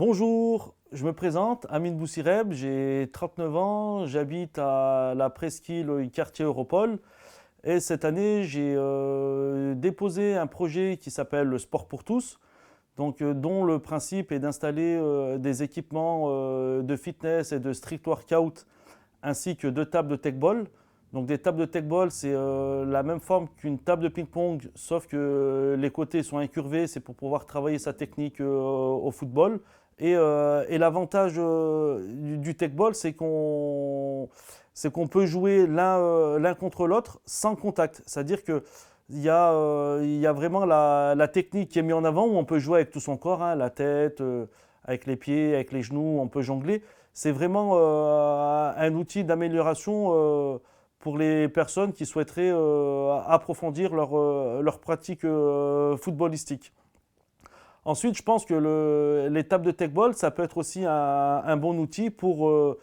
Bonjour, je me présente, Amine Boussireb, j'ai 39 ans, j'habite à la Presqu'île, quartier Europol. Et cette année, j'ai déposé un projet qui s'appelle le Sport pour tous, dont le principe est d'installer des équipements de fitness et de street workout, ainsi que deux tables de tech-ball. Donc des tables de tech-ball, c'est la même forme qu'une table de ping-pong, sauf que les côtés sont incurvés, c'est pour pouvoir travailler sa technique au football. Et l'avantage du tech-ball, c'est qu'on peut jouer l'un contre l'autre sans contact. C'est-à-dire que il y a vraiment la technique qui est mise en avant où on peut jouer avec tout son corps, hein, la tête, avec les pieds, avec les genoux, on peut jongler. C'est vraiment un outil d'amélioration pour les personnes qui souhaiteraient approfondir leur pratique footballistique. Ensuite, je pense que les tables de tech-ball, ça peut être aussi un bon outil pour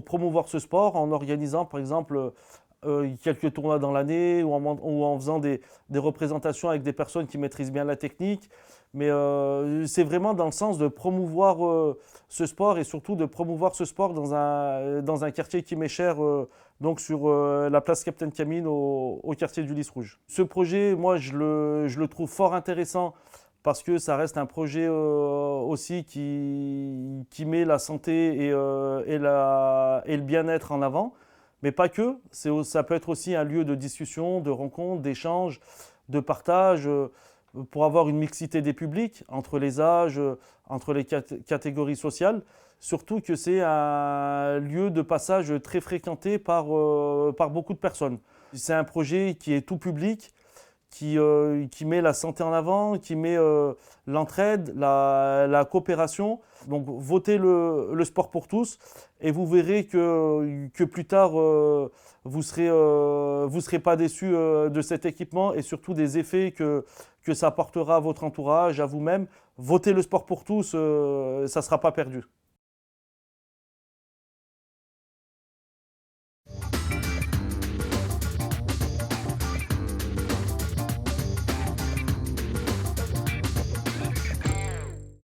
promouvoir ce sport en organisant, par exemple, quelques tournois dans l'année ou en faisant des représentations avec des personnes qui maîtrisent bien la technique. Mais c'est vraiment dans le sens de promouvoir ce sport et surtout de promouvoir ce sport dans un quartier qui m'est cher, donc sur la place Capitaine Camille au quartier du Lys Rouge. Ce projet, moi, je le trouve fort intéressant parce que ça reste un projet aussi qui met la santé et le bien-être en avant. Mais pas que, ça peut être aussi un lieu de discussion, de rencontre, d'échange, de partage, pour avoir une mixité des publics entre les âges, entre les catégories sociales. Surtout que c'est un lieu de passage très fréquenté par beaucoup de personnes. C'est un projet qui est tout public, qui met la santé en avant, qui met l'entraide, la coopération. Donc votez le sport pour tous et vous verrez que plus tard, vous serez pas déçus de cet équipement et surtout des effets que ça apportera à votre entourage, à vous-même. Votez le sport pour tous, ça ne sera pas perdu.